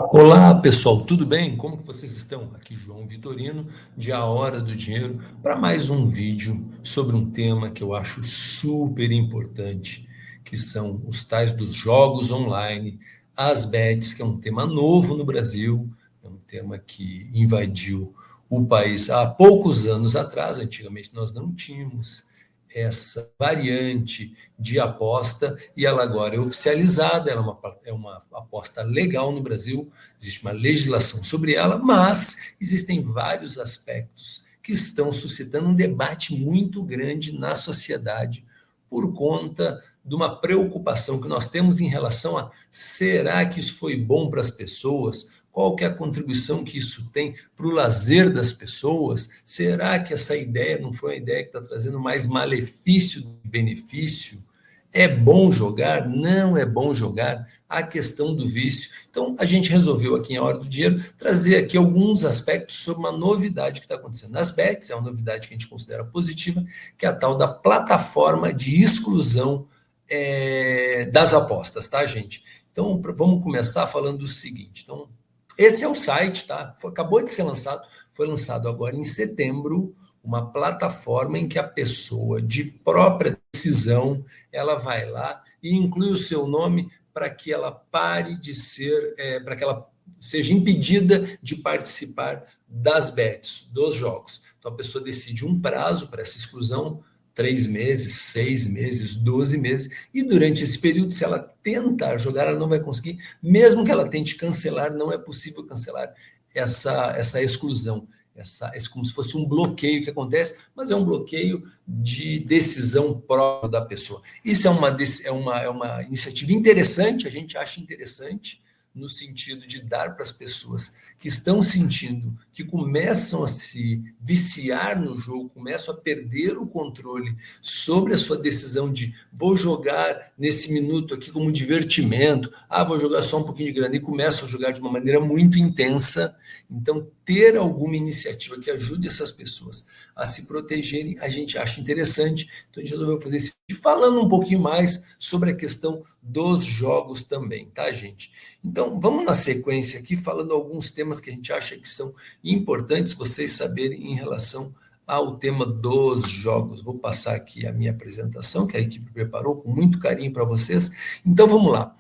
Olá, pessoal, tudo bem? Como que vocês estão? Aqui João Vitorino, de A Hora do Dinheiro, para mais um vídeo sobre um tema que eu acho super importante, que são os tais dos jogos online, as bets, que é um tema novo no Brasil, é um tema que invadiu o país há poucos anos atrás. Antigamente nós não tínhamos essa variante de aposta e ela agora é oficializada, ela é uma aposta legal no Brasil, existe uma legislação sobre ela, mas existem vários aspectos que estão suscitando um debate muito grande na sociedade por conta de uma preocupação que nós temos em relação a será que isso foi bom para as pessoas? Qual que é a contribuição que isso tem para o lazer das pessoas? Será que essa ideia não foi uma ideia que está trazendo mais malefício do que benefício? É bom jogar? Não é bom jogar? A questão do vício. Então, a gente resolveu aqui em A Hora do Dinheiro trazer aqui alguns aspectos sobre uma novidade que está acontecendo nas bets, é uma novidade que a gente considera positiva, que é a tal da plataforma de exclusão das apostas, tá, gente? Então, vamos começar falando do seguinte. Então, esse é o site, tá? Acabou de ser lançado, foi lançado agora em setembro, uma plataforma em que a pessoa, de própria decisão, ela vai lá e inclui o seu nome para que ela pare de ser, para que ela seja impedida de participar das bets, dos jogos. Então a pessoa decide um prazo para essa exclusão, 3 meses, 6 meses, 12 meses, e durante esse período, se ela tentar jogar, ela não vai conseguir, mesmo que ela tente cancelar, não é possível cancelar essa exclusão. Como se fosse um bloqueio que acontece, mas é um bloqueio de decisão própria da pessoa. Isso é uma iniciativa interessante, a gente acha interessante, no sentido de dar para as pessoas que estão sentindo, que começam a se viciar no jogo, começam a perder o controle sobre a sua decisão de vou jogar nesse minuto aqui como divertimento, vou jogar só um pouquinho de grana, e começam a jogar de uma maneira muito intensa. Então, ter alguma iniciativa que ajude essas pessoas a se protegerem, a gente acha interessante. Então, a gente resolveu fazer esse vídeo falando um pouquinho mais sobre a questão dos jogos também, tá, gente? Então, vamos na sequência aqui, falando alguns temas que a gente acha que são importantes vocês saberem em relação ao tema dos jogos. Vou passar aqui a minha apresentação, que a equipe preparou com muito carinho para vocês. Então, vamos lá.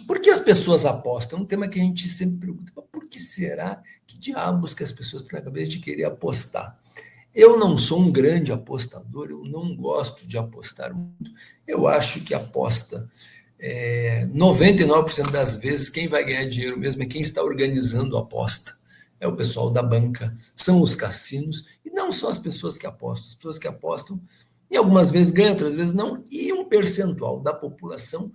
Por que as pessoas apostam? É um tema que a gente sempre pergunta. Por que será? Que diabos que as pessoas têm na cabeça de querer apostar? Eu não sou um grande apostador, eu não gosto de apostar muito. Eu acho que aposta 99% das vezes, quem vai ganhar dinheiro mesmo é quem está organizando a aposta. É o pessoal da banca, são os cassinos, e não são as pessoas que apostam. As pessoas que apostam, e algumas vezes ganham, outras vezes não, e um percentual da população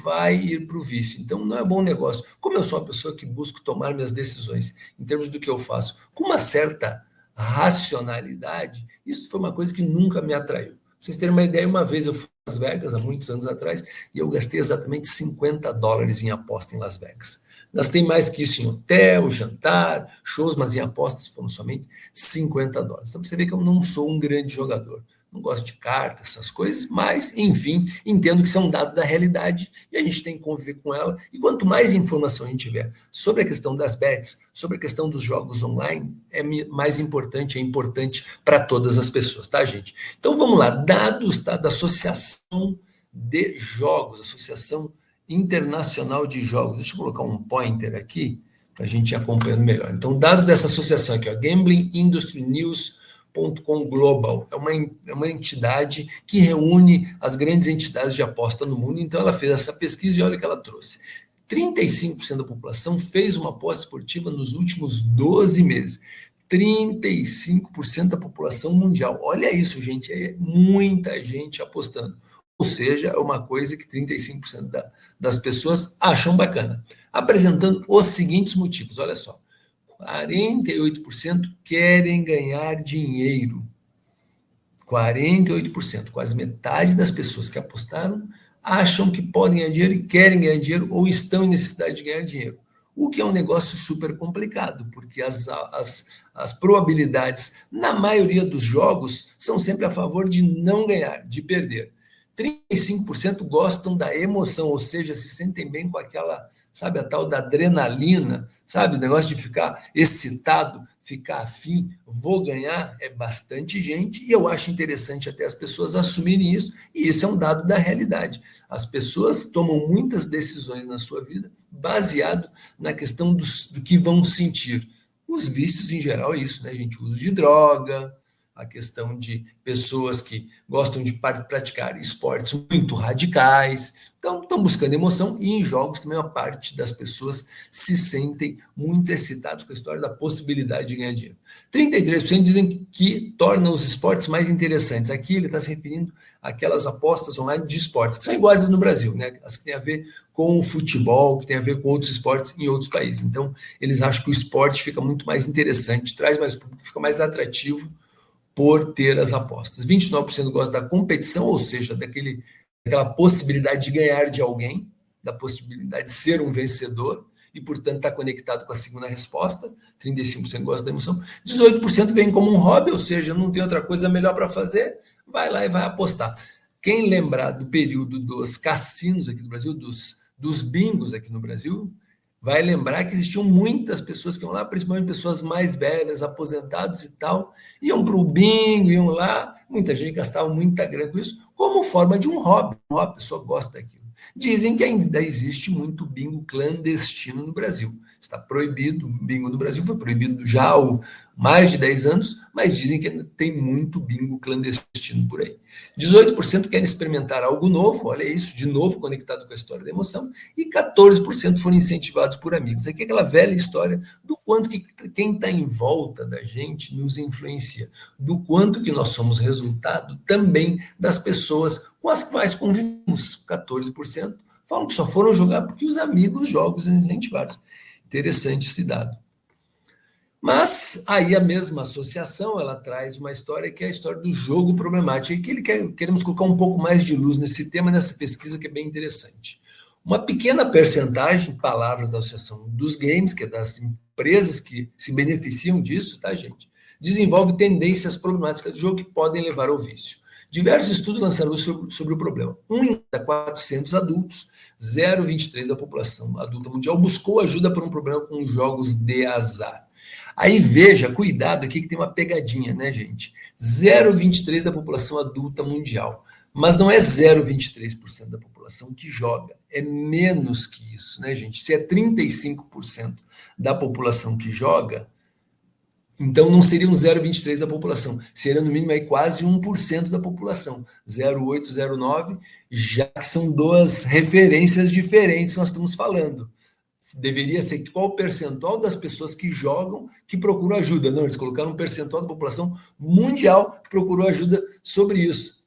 vai ir para o vício. Então, não é bom negócio. Como eu sou uma pessoa que busco tomar minhas decisões em termos do que eu faço com uma certa racionalidade, isso foi uma coisa que nunca me atraiu. Pra vocês terem uma ideia, uma vez eu fui a Las Vegas, há muitos anos atrás, e eu gastei exatamente $50 em aposta em Las Vegas. Gastei mais que isso em hotel, jantar, shows, mas em apostas foram somente $50. Então você vê que eu não sou um grande jogador. Não gosto de cartas, essas coisas, mas, enfim, entendo que isso é um dado da realidade e a gente tem que conviver com ela. E quanto mais informação a gente tiver sobre a questão das bets, sobre a questão dos jogos online, é mais importante, é importante para todas as pessoas, tá, gente? Então vamos lá, dados, tá, da Associação de Jogos, Associação Internacional de Jogos. Deixa eu colocar um pointer aqui para a gente ir acompanhando melhor. Então, dados dessa associação aqui, ó, Gambling Industry News.com Global, é uma entidade que reúne as grandes entidades de aposta no mundo. Então, ela fez essa pesquisa e olha o que ela trouxe. 35% da população fez uma aposta esportiva nos últimos 12 meses. 35% da população mundial. Olha isso, gente, é muita gente apostando. Ou seja, é uma coisa que 35% das pessoas acham bacana. Apresentando os seguintes motivos, olha só. 48% querem ganhar dinheiro. 48%, quase metade das pessoas que apostaram acham que podem ganhar dinheiro e querem ganhar dinheiro ou estão em necessidade de ganhar dinheiro. O que é um negócio super complicado, porque as probabilidades, na maioria dos jogos, são sempre a favor de não ganhar, de perder. 35% gostam da emoção, ou seja, se sentem bem com aquela sabe? A tal da adrenalina, sabe? O negócio de ficar excitado, ficar afim, vou ganhar, é bastante gente, e eu acho interessante até as pessoas assumirem isso, e isso é um dado da realidade. As pessoas tomam muitas decisões na sua vida baseado na questão do que vão sentir. Os vícios, em geral, é isso, né, gente? O uso de droga, a questão de pessoas que gostam de praticar esportes muito radicais, então estão buscando emoção, e em jogos também uma parte das pessoas se sentem muito excitados com a história da possibilidade de ganhar dinheiro. 33% dizem que torna os esportes mais interessantes. Aqui ele está se referindo àquelas apostas online de esportes, que são iguais no Brasil, né? As que têm a ver com o futebol, que têm a ver com outros esportes em outros países. Então, eles acham que o esporte fica muito mais interessante, traz mais público, fica mais atrativo por ter as apostas. 29% gosta da competição, ou seja, daquela possibilidade de ganhar de alguém, da possibilidade de ser um vencedor, e, portanto, está conectado com a segunda resposta. 35% gosta da emoção. 18% vem como um hobby, ou seja, não tem outra coisa melhor para fazer, vai lá e vai apostar. Quem lembrar do período dos cassinos aqui no Brasil, dos bingos aqui no Brasil, vai lembrar que existiam muitas pessoas que iam lá, principalmente pessoas mais velhas, aposentados e tal, iam para o bingo, iam lá, muita gente gastava muita grana com isso, como forma de um hobby. A pessoa gosta daquilo. Dizem que ainda existe muito bingo clandestino no Brasil. Está proibido, o bingo no Brasil foi proibido já há mais de 10 anos, mas dizem que ainda tem muito bingo clandestino por aí. 18% querem experimentar algo novo, olha isso, de novo conectado com a história da emoção, e 14% foram incentivados por amigos. Aqui é aquela velha história do quanto que quem está em volta da gente nos influencia, do quanto que nós somos resultado também das pessoas com as quais convivemos. 14% falam que só foram jogar porque os amigos jogam, os incentivados. Interessante esse dado. Mas aí a mesma associação, ela traz uma história que é a história do jogo problemático, e que queremos colocar um pouco mais de luz nesse tema, nessa pesquisa que é bem interessante. Uma pequena percentagem, palavras da Associação dos Games, que é das empresas que se beneficiam disso, tá, gente? Desenvolve tendências problemáticas do jogo que podem levar ao vício. Diversos estudos lançaram sobre o problema. Em cada 400 adultos, 0,23% da população adulta mundial buscou ajuda por um problema com jogos de azar. Aí veja, cuidado aqui que tem uma pegadinha, né, gente? 0,23% da população adulta mundial. Mas não é 0,23% da população que joga. É menos que isso, né, gente? Se é 35% da população que joga, então não seria um 0,23% da população. Seria no mínimo aí quase 1% da população. 0,8%, 0,9%, já que são duas referências diferentes que nós estamos falando. Deveria ser qual o percentual das pessoas que jogam que procuram ajuda. Não, eles colocaram um percentual da população mundial que procurou ajuda sobre isso.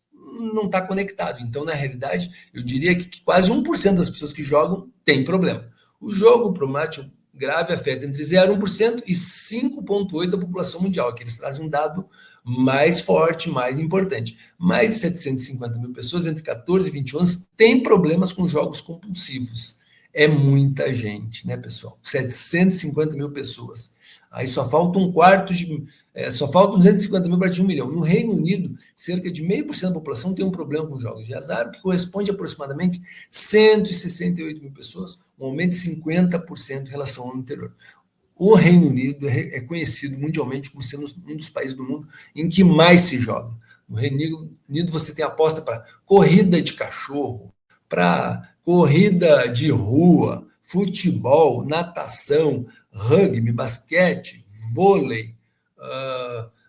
Não está conectado. Então, na realidade, eu diria que quase 1% das pessoas que jogam tem problema. O jogo problemático grave afeta entre 0,1% e 5,8% da população mundial. Aqui eles trazem um dado mais forte, mais importante. Mais de 750 mil pessoas entre 14 e 21 anos têm problemas com jogos compulsivos. É muita gente, né, pessoal? 750 mil pessoas. Aí só falta só faltam 250 mil para atingir 1 milhão. No Reino Unido, cerca de 0,5% da população tem um problema com jogos de azar, o que corresponde a aproximadamente 168 mil pessoas, um aumento de 50% em relação ao ano anterior. O Reino Unido é conhecido mundialmente como sendo um dos países do mundo em que mais se joga. No Reino Unido você tem aposta para corrida de cachorro, para corrida de rua, futebol, natação, rugby, basquete, vôlei,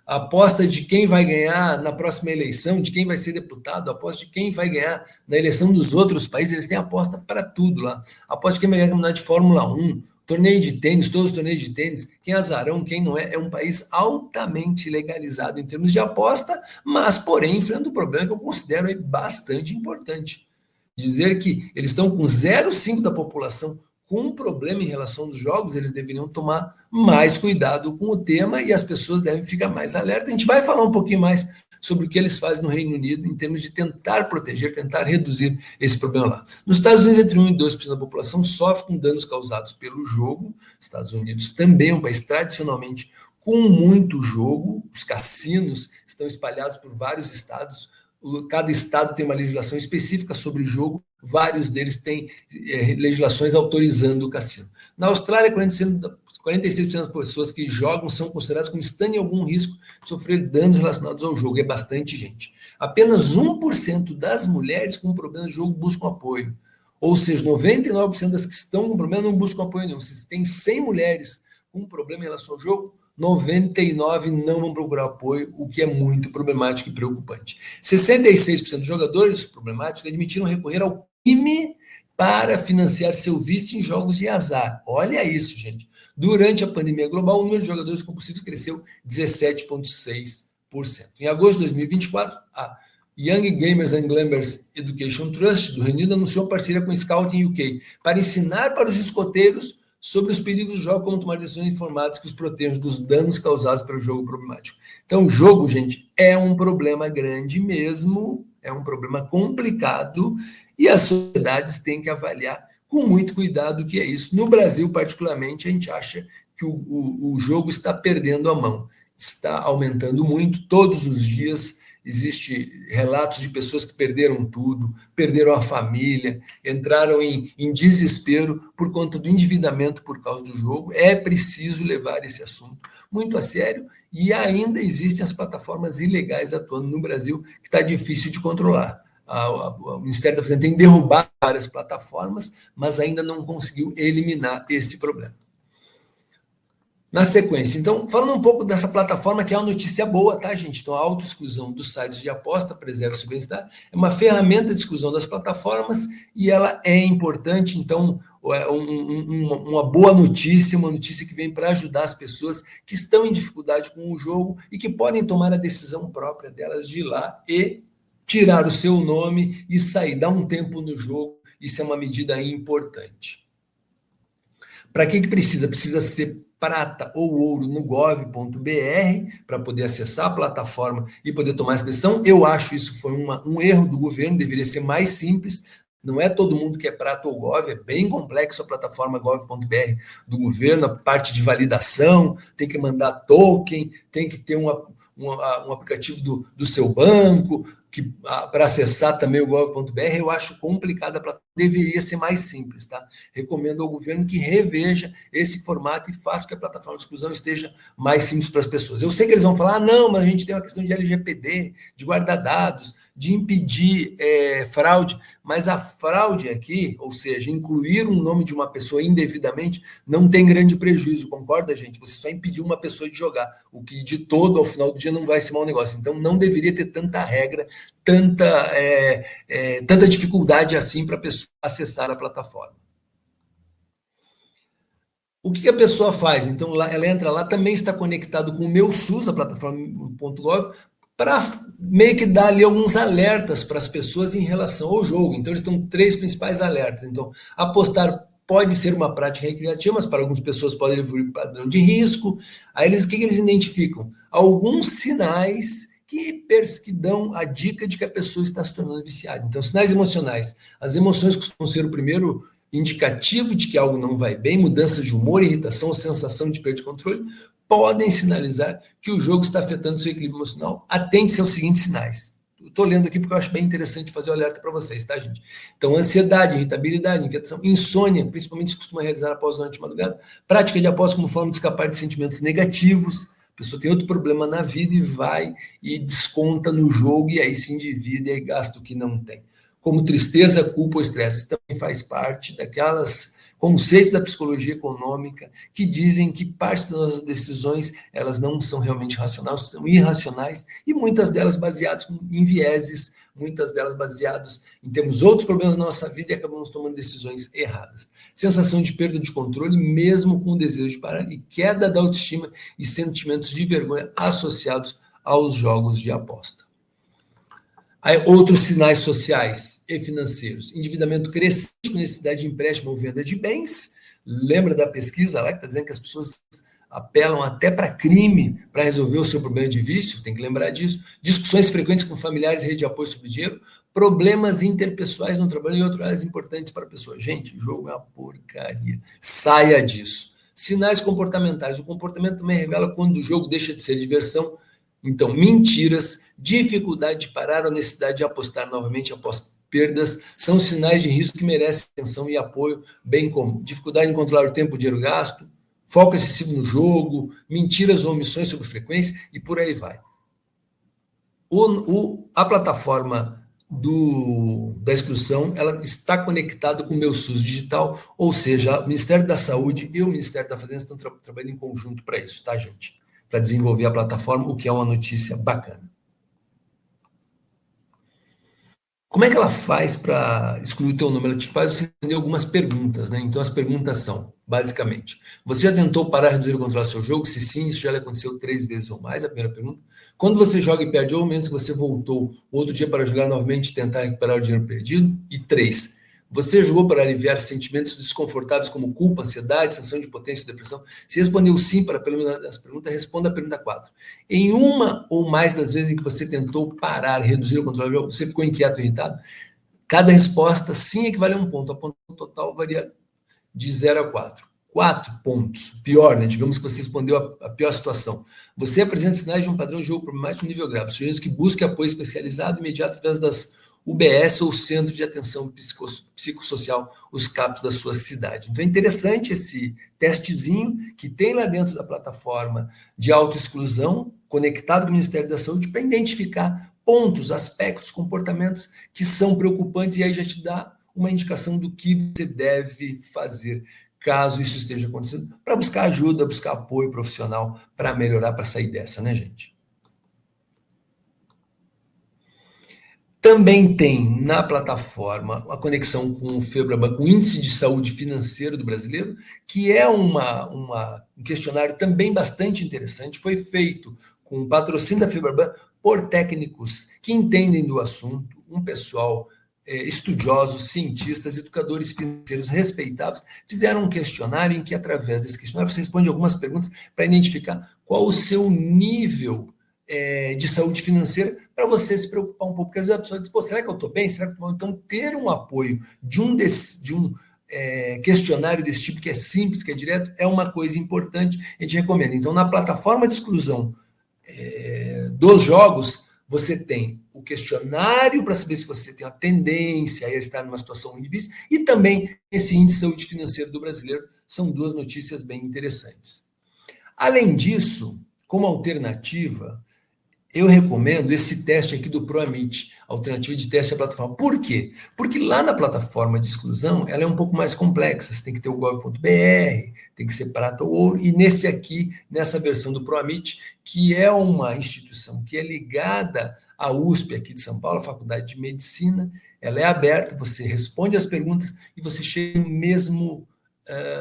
aposta de quem vai ganhar na próxima eleição, de quem vai ser deputado, aposta de quem vai ganhar na eleição dos outros países, eles têm aposta para tudo lá. Aposta de quem vai ganhar campeonato de Fórmula 1, torneio de tênis, todos os torneios de tênis, quem é azarão, quem não é. É um país altamente legalizado em termos de aposta, mas, porém, enfrenta um problema que eu considero aí bastante importante. Dizer que eles estão com 0,5% da população com um problema em relação aos jogos, eles deveriam tomar mais cuidado com o tema e as pessoas devem ficar mais alertas. A gente vai falar um pouquinho mais sobre o que eles fazem no Reino Unido em termos de tentar proteger, tentar reduzir esse problema lá. Nos Estados Unidos, entre 1% e 2% da população sofre com danos causados pelo jogo. Estados Unidos também é um país tradicionalmente com muito jogo. Os cassinos estão espalhados por vários estados. cada estado tem uma legislação específica sobre o jogo, vários deles têm legislações autorizando o cassino. Na Austrália, 46% das pessoas que jogam são consideradas como estando em algum risco de sofrer danos relacionados ao jogo. É bastante gente. Apenas 1% das mulheres com problemas de jogo buscam apoio. Ou seja, 99% das que estão com problema não buscam apoio nenhum. Se tem 100 mulheres com problema em relação ao jogo, 99 não vão procurar apoio, o que é muito problemático e preocupante. 66% dos jogadores problemáticos admitiram recorrer ao crime para financiar seu vício em jogos de azar. Olha isso, gente. Durante a pandemia global, o número de jogadores compulsivos cresceu 17,6%. Em agosto de 2024, a Young Gamers and Glamours Education Trust do Reino Unido anunciou parceria com Scouting UK para ensinar para os escoteiros sobre os perigos do jogo, como tomar decisões informadas que os protejam dos danos causados pelo jogo problemático. Então, o jogo, gente, é um problema grande mesmo, é um problema complicado e as sociedades têm que avaliar com muito cuidado o que é isso. No Brasil, particularmente, a gente acha que o jogo está perdendo a mão, está aumentando muito todos os dias. Existem relatos de pessoas que perderam tudo, perderam a família, entraram em desespero por conta do endividamento por causa do jogo. É preciso levar esse assunto muito a sério e ainda existem as plataformas ilegais atuando no Brasil, que está difícil de controlar. O Ministério da Fazenda tem derrubado várias plataformas, mas ainda não conseguiu eliminar esse problema. Na sequência, então, falando um pouco dessa plataforma, que é uma notícia boa, tá, gente? Então, a autoexclusão dos sites de aposta preserva o seu bem-estar, é uma ferramenta de exclusão das plataformas e ela é importante, então, uma boa notícia, uma notícia que vem para ajudar as pessoas que estão em dificuldade com o jogo e que podem tomar a decisão própria delas de ir lá e tirar o seu nome e sair, dar um tempo no jogo, isso é uma medida importante. Para que precisa? Precisa ser prata ou ouro no gov.br para poder acessar a plataforma e poder tomar essa decisão. Eu acho isso foi um erro do governo, deveria ser mais simples. Não é todo mundo que é prata ou gov, é bem complexo a plataforma gov.br do governo, a parte de validação, tem que mandar token, tem que ter um aplicativo do seu banco, para acessar também o gov.br, eu acho complicado, deveria ser mais simples, tá? Recomendo ao governo que reveja esse formato e faça que a plataforma de exclusão esteja mais simples para as pessoas. Eu sei que eles vão falar, não, mas a gente tem uma questão de LGPD, de guardar dados, de impedir fraude, mas a fraude aqui, ou seja, incluir um nome de uma pessoa indevidamente, não tem grande prejuízo, concorda, gente? Você só impediu uma pessoa de jogar, o que de todo, ao final do dia, não vai ser mau negócio. Então, não deveria ter tanta regra, tanta dificuldade assim para a pessoa acessar a plataforma. O que a pessoa faz? Então, ela entra lá, também está conectado com o Meu SUS, a plataforma.gov, para meio que dar ali alguns alertas para as pessoas em relação ao jogo. Então, eles estão 3 principais alertas. Então, apostar pode ser uma prática recreativa, mas para algumas pessoas pode evoluir padrão de risco. Aí, o que eles identificam? Alguns sinais que dão a dica de que a pessoa está se tornando viciada. Então, sinais emocionais. As emoções costumam ser o primeiro indicativo de que algo não vai bem, mudança de humor, irritação, sensação de perda de controle, podem sinalizar que o jogo está afetando seu equilíbrio emocional. Atente-se aos seguintes sinais. Estou lendo aqui porque eu acho bem interessante fazer o alerta para vocês, tá, gente? Então, ansiedade, irritabilidade, inquietação, insônia, principalmente se costuma realizar após durante a madrugada, prática de aposta como forma de escapar de sentimentos negativos, a pessoa tem outro problema na vida e vai e desconta no jogo e aí se endivida e gasta o que não tem. Como tristeza, culpa ou estresse, também faz parte daquelas conceitos da psicologia econômica que dizem que parte das nossas decisões elas não são realmente racionais, são irracionais e muitas delas baseadas em vieses, muitas delas baseadas em termos outros problemas na nossa vida e acabamos tomando decisões erradas. Sensação de perda de controle, mesmo com o desejo de parar, e queda da autoestima e sentimentos de vergonha associados aos jogos de aposta. Aí, outros sinais sociais e financeiros. Endividamento crescente com necessidade de empréstimo ou venda de bens. Lembra da pesquisa lá que está dizendo que as pessoas apelam até para crime para resolver o seu problema de vício? Tem que lembrar disso. Discussões frequentes com familiares e rede de apoio sobre dinheiro. Problemas interpessoais no trabalho e outras áreas importantes para a pessoa. Gente, o jogo é uma porcaria. Saia disso. Sinais comportamentais. O comportamento também revela quando o jogo deixa de ser diversão, Então, mentiras, dificuldade de parar, honestidade de apostar novamente após perdas, são sinais de risco que merecem atenção e apoio, bem como dificuldade em controlar o tempo e o dinheiro gasto, foco excessivo no jogo, mentiras ou omissões sobre frequência e por aí vai. A plataforma da exclusão, ela está conectada com o meu SUS digital, ou seja, o Ministério da Saúde e o Ministério da Fazenda estão trabalhando em conjunto para isso, tá, gente? Para desenvolver a plataforma, o que é uma notícia bacana. Como é que ela faz para excluir o teu nome? Ela te faz você responder algumas perguntas, né? Então as perguntas são, basicamente, você já tentou parar, reduzir ou controlar seu jogo? Se sim, isso já lhe aconteceu 3 vezes ou mais, a primeira pergunta. Quando você joga e perde, ou menos que você voltou outro dia para jogar novamente e tentar recuperar o dinheiro perdido? E 3, você jogou para aliviar sentimentos desconfortáveis como culpa, ansiedade, sensação de impotência, depressão? Se respondeu sim para pelo menos as perguntas, responda a pergunta 4. Em uma ou mais das vezes em que você tentou parar, reduzir ou controlar o jogo, você ficou inquieto ou irritado? Cada resposta sim equivale a um ponto. A pontuação total varia de 0 a 4. 4 pontos. Pior, né? Digamos que você respondeu a pior situação. Você apresenta sinais de um padrão de jogo problemático nível grave. Sugeridos que busque apoio especializado imediato através das UBS ou Centro de Atenção Psicossocial, os CAPs da sua cidade. Então é interessante esse testezinho que tem lá dentro da plataforma de autoexclusão, conectado com o Ministério da Saúde, para identificar pontos, aspectos, comportamentos que são preocupantes, e aí já te dá uma indicação do que você deve fazer caso isso esteja acontecendo, para buscar ajuda, buscar apoio profissional para melhorar, para sair dessa, né, gente? Também tem na plataforma a conexão com o FEBRABAN, com o Índice de Saúde Financeiro do Brasileiro, que é um questionário também bastante interessante. Foi feito com patrocínio da FEBRABAN por técnicos que entendem do assunto, um pessoal estudiosos, cientistas, educadores financeiros respeitáveis, fizeram um questionário em que, através desse questionário, você responde algumas perguntas para identificar qual o seu nível de saúde financeira, para você se preocupar um pouco, porque às vezes a pessoa diz, pô, será que eu estou bem? Será que eu tô bem? Então, ter um apoio de um questionário desse tipo, que é simples, que é direto, é uma coisa importante, a gente recomenda. Então, na plataforma de exclusão dos jogos, você tem o questionário para saber se você tem uma tendência a estar numa situação ruim de vício, e também esse índice de saúde financeira do brasileiro. São duas notícias bem interessantes. Além disso, como alternativa, eu recomendo esse teste aqui do ProAmit, alternativa de teste à plataforma. Por quê? Porque lá na plataforma de exclusão, ela é um pouco mais complexa. Você tem que ter o gov.br, tem que ser prata ou ouro. E nesse aqui, nessa versão do ProAmit, que é uma instituição que é ligada à USP aqui de São Paulo, a Faculdade de Medicina, ela é aberta, você responde as perguntas e você chega no mesmo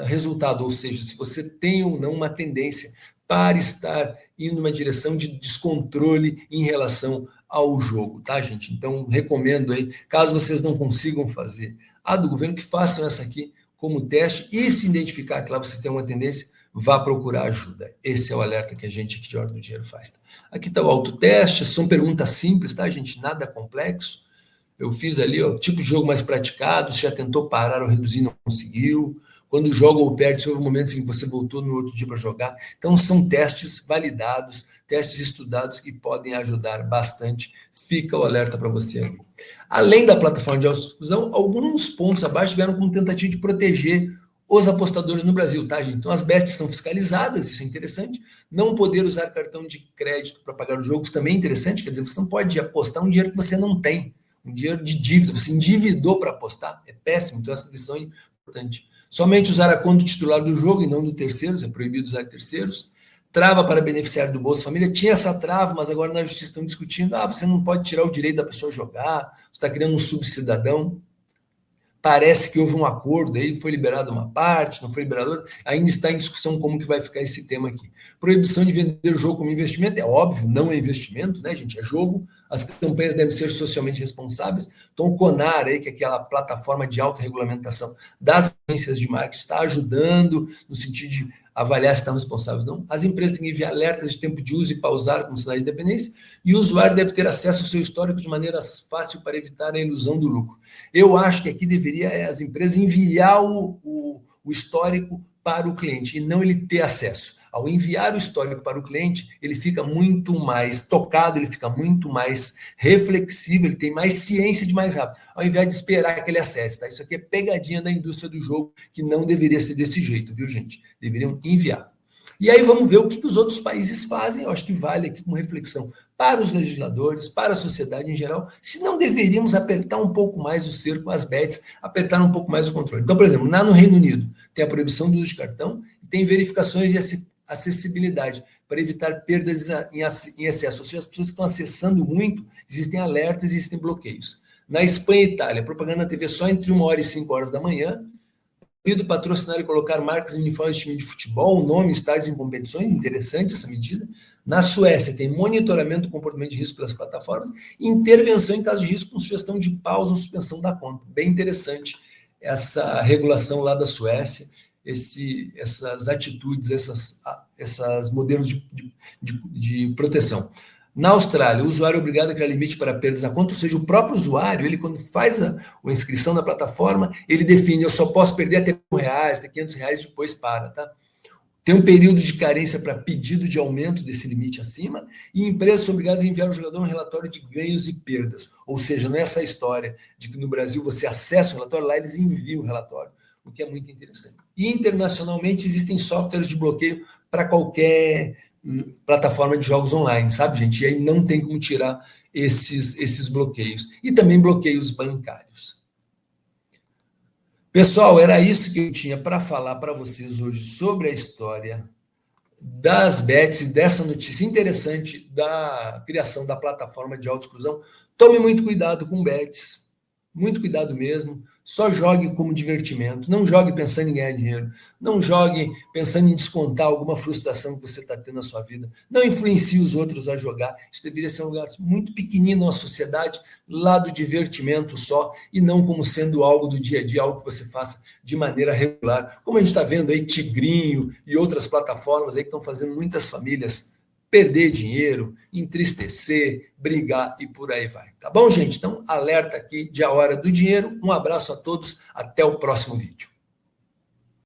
resultado. Ou seja, se você tem ou não uma tendência para estar indo numa direção de descontrole em relação ao jogo, tá, gente? Então, recomendo aí, caso vocês não consigam fazer a do governo, que façam essa aqui como teste, e se identificar que lá vocês têm uma tendência, vá procurar ajuda. Esse é o alerta que a gente aqui de Ordem do Dinheiro faz. Tá? Aqui está o autoteste, são perguntas simples, tá, gente? Nada complexo. Eu fiz ali, ó, tipo de jogo mais praticado, se já tentou parar ou reduzir, não conseguiu. Quando joga ou perde, se houve momentos em que você voltou no outro dia para jogar. Então, são testes validados, testes estudados que podem ajudar bastante. Fica o alerta para você ali. Além da plataforma de autoexclusão, alguns pontos abaixo vieram como tentativa de proteger os apostadores no Brasil, tá, gente? Então, as bets são fiscalizadas, isso é interessante. Não poder usar cartão de crédito para pagar os jogos também é interessante, quer dizer, você não pode apostar um dinheiro que você não tem, um dinheiro de dívida, você endividou para apostar, é péssimo, então essa decisão é importante. Somente usar a conta titular do jogo e não do terceiros, é proibido usar terceiros. Trava para beneficiário do Bolsa Família, tinha essa trava, mas agora na justiça estão discutindo, você não pode tirar o direito da pessoa jogar, você está criando um subcidadão. Parece que houve um acordo aí, foi liberada uma parte, não foi liberada outra, ainda está em discussão como que vai ficar esse tema aqui. Proibição de vender o jogo como investimento, é óbvio, não é investimento, né, gente, é jogo, as campanhas devem ser socialmente responsáveis, então o CONAR aí, que é aquela plataforma de autorregulamentação das agências de marketing, está ajudando no sentido de avaliar se estão responsáveis ou não. As empresas têm que enviar alertas de tempo de uso e pausar com sinais de dependência, e o usuário deve ter acesso ao seu histórico de maneira fácil para evitar a ilusão do lucro. Eu acho que aqui deveria as empresas enviar o histórico para o cliente e não ele ter acesso. Ao enviar o histórico para o cliente, ele fica muito mais tocado, ele fica muito mais reflexivo, ele tem mais ciência de mais rápido, ao invés de esperar que ele acesse. Tá? Isso aqui é pegadinha da indústria do jogo, que não deveria ser desse jeito, viu, gente? Deveriam enviar. E aí vamos ver o que os outros países fazem, eu acho que vale aqui como reflexão para os legisladores, para a sociedade em geral, se não deveríamos apertar um pouco mais o cerco, as bets, apertar um pouco mais o controle. Então, por exemplo, lá no Reino Unido, tem a proibição do uso de cartão e tem verificações de acessibilidade para evitar perdas em excesso. Ou seja, as pessoas que estão acessando muito, existem alertas, existem bloqueios. Na Espanha e Itália, propaganda na TV só entre 1 hora e 5 horas da manhã, proibido patrocinar e colocar marcas em uniformes de time de futebol, nome, estádios em competições, interessante essa medida. Na Suécia, tem monitoramento do comportamento de risco pelas plataformas e intervenção em caso de risco com sugestão de pausa ou suspensão da conta. Bem interessante essa regulação lá da Suécia, essas atitudes, esses modelos de proteção. Na Austrália, o usuário é obrigado a criar limite para perdas na conta, ou seja, o próprio usuário, ele quando faz a inscrição na plataforma, ele define, eu só posso perder até R$100, até R$500, depois para, tá? Tem um período de carência para pedido de aumento desse limite acima, e empresas são obrigadas a enviar ao jogador um relatório de ganhos e perdas, ou seja, não é essa história de que no Brasil você acessa o relatório, lá eles enviam o relatório, o que é muito interessante. E internacionalmente existem softwares de bloqueio para qualquer plataforma de jogos online, sabe, gente? E aí não tem como tirar esses bloqueios. E também bloqueios bancários. Pessoal, era isso que eu tinha para falar para vocês hoje sobre a história das bets e dessa notícia interessante da criação da plataforma de autoexclusão. Tome muito cuidado com bets, muito cuidado mesmo. Só jogue como divertimento, não jogue pensando em ganhar dinheiro, não jogue pensando em descontar alguma frustração que você está tendo na sua vida, não influencie os outros a jogar. Isso deveria ser um lugar muito pequenino na sociedade, lá do divertimento só, e não como sendo algo do dia a dia, algo que você faça de maneira regular. Como a gente está vendo aí, Tigrinho e outras plataformas aí que estão fazendo muitas famílias perder dinheiro, entristecer, brigar e por aí vai. Tá bom, gente? Então, alerta aqui de A Hora do Dinheiro. Um abraço a todos, até o próximo vídeo.